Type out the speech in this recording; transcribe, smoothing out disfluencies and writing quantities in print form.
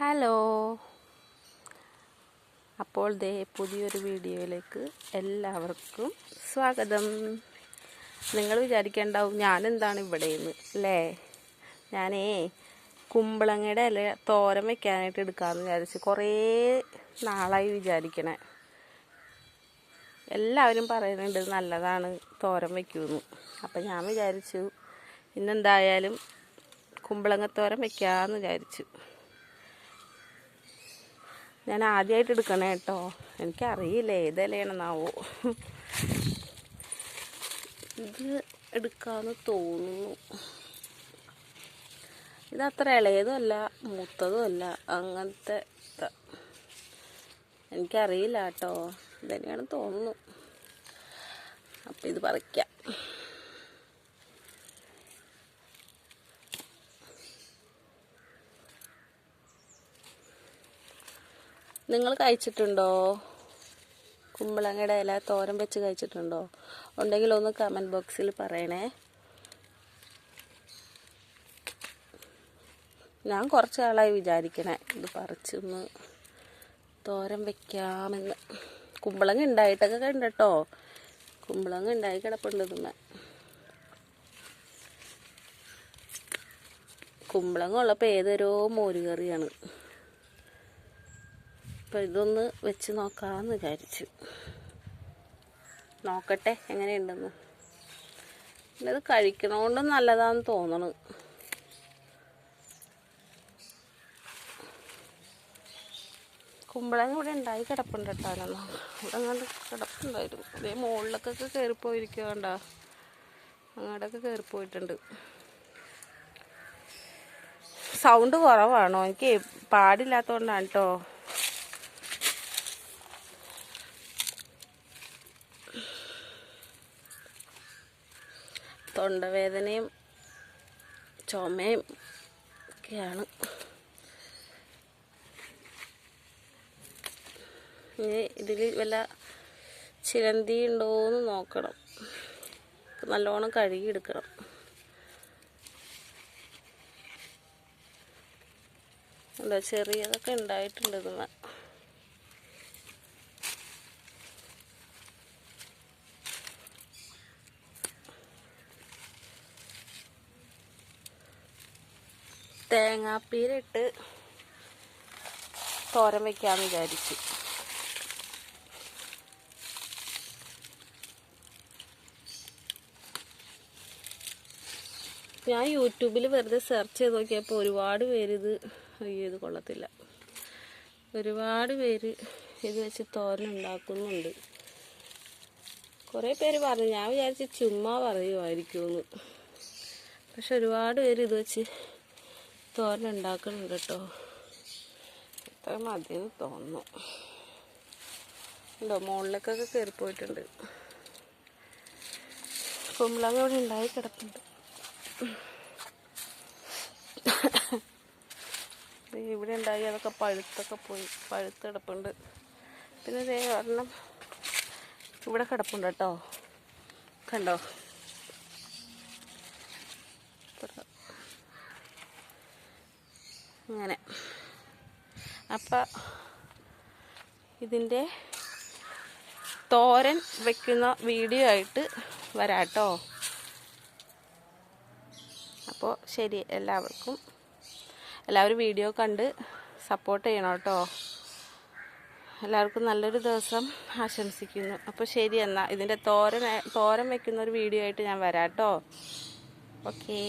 Hello, അപ്പോൾ പുതിയൊരു വീഡിയോയിലേക്ക് എല്ലാവർക്കും സ്വാഗതം. നിങ്ങൾ വിചാരിക്കേണ്ടാവും ഞാനെന്താണ് ഇവിടെയെന്ന് അല്ലേ. ഞാനേ കുമ്പളങ്ങയുടെ ഇല തോരൻ വെക്കാനായിട്ട് എടുക്കാമെന്ന് വിചാരിച്ച് കുറേ നാളായി വിചാരിക്കണേ. എല്ലാവരും പറയുന്നുണ്ട് നല്ലതാണ് തോരൻ വയ്ക്കുമെന്ന്. അപ്പം ഞാൻ വിചാരിച്ചു ഇന്നെന്തായാലും കുമ്പളങ്ങത്തോരൻ വെക്കാമെന്ന് വിചാരിച്ചു. ഞാൻ ആദ്യമായിട്ട് എടുക്കണേ കേട്ടോ, എനിക്കറിയില്ല ഏതിലയാണെന്നാവോ. ഇത് എടുക്കാമെന്ന് തോന്നുന്നു. ഇതത്ര ഇളയതുമല്ല മൂത്തതുമല്ല, അങ്ങനത്തെ എനിക്കറിയില്ല കേട്ടോ, ഇതന്നെയാണ് തോന്നുന്നു. അപ്പം ഇത് പറിക്കാം. നിങ്ങൾ കഴിച്ചിട്ടുണ്ടോ? കുമ്പളങ്ങയുടെ ഇല തോരൻ വെച്ച് കഴിച്ചിട്ടുണ്ടോ? ഉണ്ടെങ്കിൽ ഒന്ന് കമൻറ്റ് ബോക്സിൽ പറയണേ. ഞാൻ കുറച്ച് ആളായി വിചാരിക്കണേ ഇത് പറിച്ചൊന്ന് തോരൻ വെക്കാമെന്ന്. കുമ്പളങ്ങ ഉണ്ടായിട്ടൊക്കെ കണ്ട് കേട്ടോ, കുമ്പളങ്ങ ഉണ്ടായി കിടപ്പുണ്ട്. ഇതുമ്മ കുമ്പളങ്ങ ഉള്ളപ്പോൾ ഏതൊരു മോരുകറിയാണ്. അപ്പോൾ ഇതൊന്ന് വെച്ച് നോക്കാമെന്ന് വിചാരിച്ചു. നോക്കട്ടെ എങ്ങനെയുണ്ടെന്ന്. ഇത് കഴിക്കണോണ്ടും നല്ലതാണെന്ന് തോന്നണു. കുമ്പളങ്ങ ഇവിടെ ഉണ്ടായി കിടപ്പുണ്ട് കേട്ടോ. ഇവിടെ അങ്ങോട്ട് കിടപ്പുണ്ടായിരുന്നു. അതേ മുകളിലൊക്കെ കയറിപ്പോയിരിക്കുക വേണ്ട, അങ്ങോട്ടൊക്കെ കയറിപ്പോയിട്ടുണ്ട്. സൗണ്ട് കുറവാണോ? എനിക്ക് പാടില്ലാത്തതുകൊണ്ടാണ് കേട്ടോ. തൊണ്ടവേദനയും ചുമയും ഒക്കെയാണ്. ഇനി ഇതിൽ വല്ല ചിലന്തി ഉണ്ടോയെന്ന് നോക്കണം. നല്ലോണം കഴുകിയെടുക്കണം. ഉണ്ടോ, ചെറിയതൊക്കെ ഉണ്ടായിട്ടുണ്ട്. ഇതുമ്മ തേങ്ങാപ്പീരിട്ട് തോരൻ വയ്ക്കാമെന്ന് വിചാരിച്ചു. ഞാൻ യൂട്യൂബിൽ വെറുതെ സെർച്ച് ചെയ്ത് നോക്കിയപ്പോൾ ഒരുപാട് പേര് ഇത് കൊള്ളത്തില്ല, ഒരുപാട് പേര് ഇത് വെച്ച് തോരൻ ഉണ്ടാക്കുന്നുണ്ട്. കുറേ പേര് പറഞ്ഞു. ഞാൻ വിചാരിച്ച് ചുമ്മാ പറയുമായിരിക്കുമെന്ന്. പക്ഷെ ഒരുപാട് പേര് ഇത് വെച്ച് തോരൻ ഉണ്ടാക്കുന്നുണ്ട് കേട്ടോ. ഇത്ര മതിയെന്ന് തോന്നുന്നു. ഉണ്ടോ, മുകളിലേക്കൊക്കെ കയറിപ്പോയിട്ടുണ്ട്. കുമ്പളങ്ങ ഇവിടെ ഉണ്ടായി കിടപ്പുണ്ട്. ഇവിടെ ഉണ്ടായി, അതൊക്കെ പഴുത്തൊക്കെ പോയി, പഴുത്ത് കിടപ്പുണ്ട്. പിന്നെ ഇതേ ഒരെണ്ണം ഇവിടെ കിടപ്പുണ്ട് കേട്ടോ, കണ്ടോ. അങ്ങനെ അപ്പം ഇതിൻ്റെ തോരൻ വയ്ക്കുന്ന വീഡിയോ ആയിട്ട് വരാട്ടോ. അപ്പോൾ ശരി, എല്ലാവരും വീഡിയോ കണ്ട് സപ്പോർട്ട് ചെയ്യണം കേട്ടോ. എല്ലാവർക്കും നല്ലൊരു ദിവസം ആശംസിക്കുന്നു. അപ്പോൾ ശരി, എന്നാൽ ഇതിൻ്റെ തോരൻ വയ്ക്കുന്ന ഒരു വീഡിയോ ആയിട്ട് ഞാൻ വരാട്ടോ. ഓക്കേ.